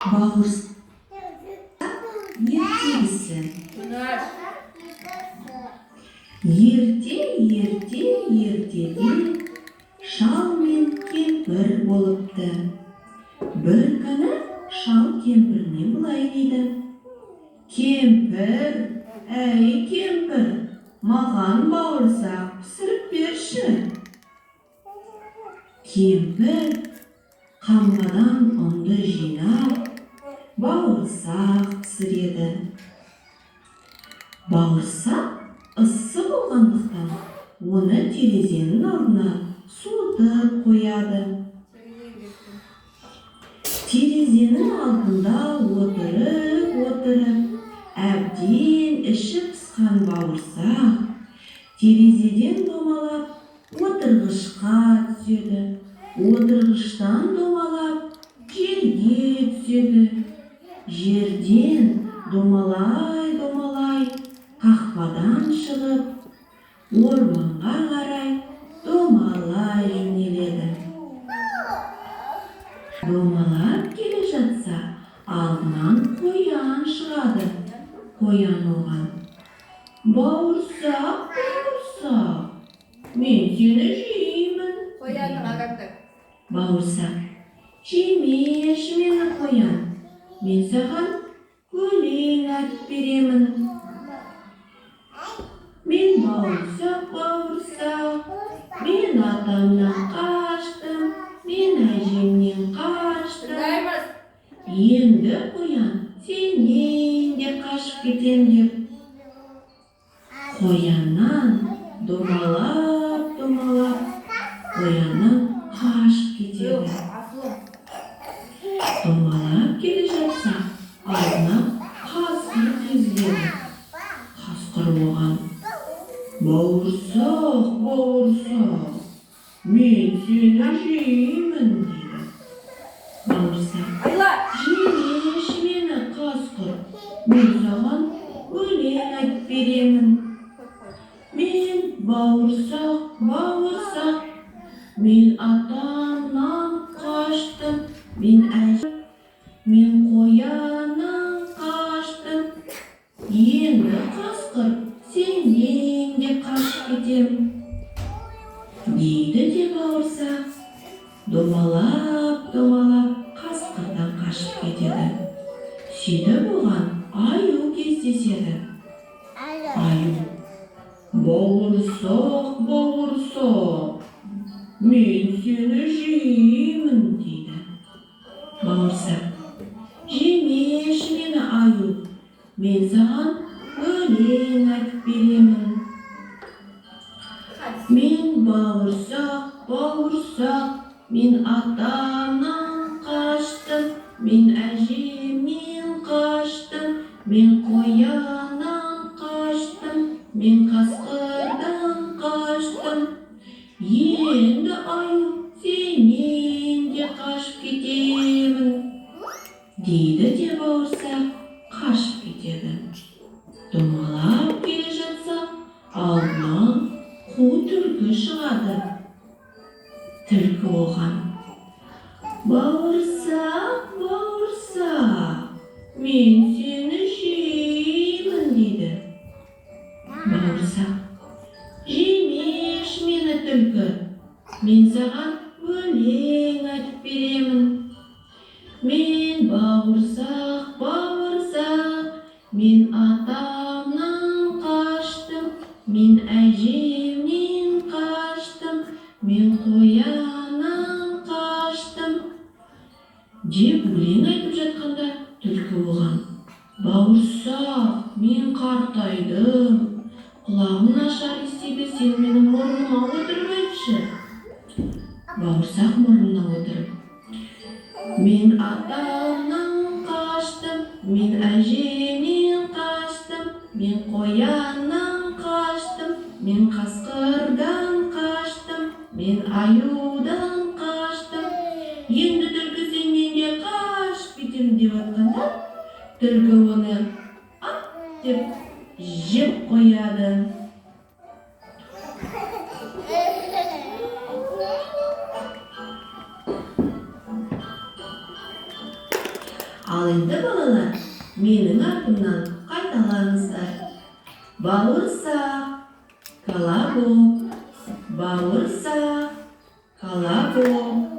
Bağırsak ертегісі. Ертеде шал мен кемпір болыпты. Бір күні шал кемпіріне былай дейді: кемпір, әй кемпір, маған бауырсақ пісіріп берші. Кемпір қамбадан ұнды жинап, бауырсақ пісіреді. Бауырсақ ыссы болғандықтан оны терезенің алдына суытып қояды. Терезенің алдында отырып, әбден іші пысқан бауырсақ терезеден домалап отырғышқа түседі. Отырғыштан домалап жерге түседі. Жерден домалай қақпадан шығып, орманға қарай домалай жөнеледі. Домалап келе жатса, алдынан қоян шығады. Қоян оған: бауырсақ, мен сені жеймін. Қоянның ағаты. Бауырсақ: жемеші мені қоян, мен саған өлең айтып беремін. Мен бауырсақ, мен атамнан қаштым, мен әжемнен қаштым. Енді қоян сенен де қашып кетем деп, қояннан домалап қояннан қашып кетеді. Домалап келе жатса, алдына қасқыр тізіледі. Қасқыр оған: бауырсақ, мен сені жеймін дейді. Бауырсақ: жемеші мені қасқыр, мен саған өлең айтып беремін. Мен бауырсақ, мен атамнан қаштым, мен қояннан қаштым. Енді қасқыр сенен де қашып кетем дейді де бауырсақ домалап қасқырдан қашып кетеді. Сөйтіп оған аю кездеседі. Аю: бауырсақ, мен сені жеймін дейді. Бауырсақ: жемеші мені аю, мен саған өлең айтып беремін. Мен бауырсақ, мен атамнан қаштым, мен әжемнен қаштым, мен қояннан қаштым, мен қасқырдан қаштым. Енді аю сенен де қашып кетемін дейді де бауырсақ қашып кетеді. Домалап келе жатса, алдынан қу түлкі шығады. Түлкі оған: бауырсақ, мен сені жеймін дейді. Бауырсақ: жемеші мені түлкі, мен саған өлең айтып беремін. Мен бауырсақ, мен атамнан қаштым, мен әжемнен қаштым, мен қояннан қаштым деп өлең айтып жатқанда, түлкі оған: бауырсақ, мен қартайдым, құлағым нашар естиді, сен менің мұрныма отырып айтшы. Бауырсақ мұрнына отырып: мен атамнан қаштым, мен әжемнен қаштым, мен қояннан қаштым, мен қасқырдан қаштым, мен аюдан қаштым. Енді түлкі сенен де қашып кетем деп жатқанда, түлкі оны ат деп жеп қояды. Ал енді балалар, менің артымнан қайталаңыздар. Бауырсақ, колобок, бауырсақ, колобок.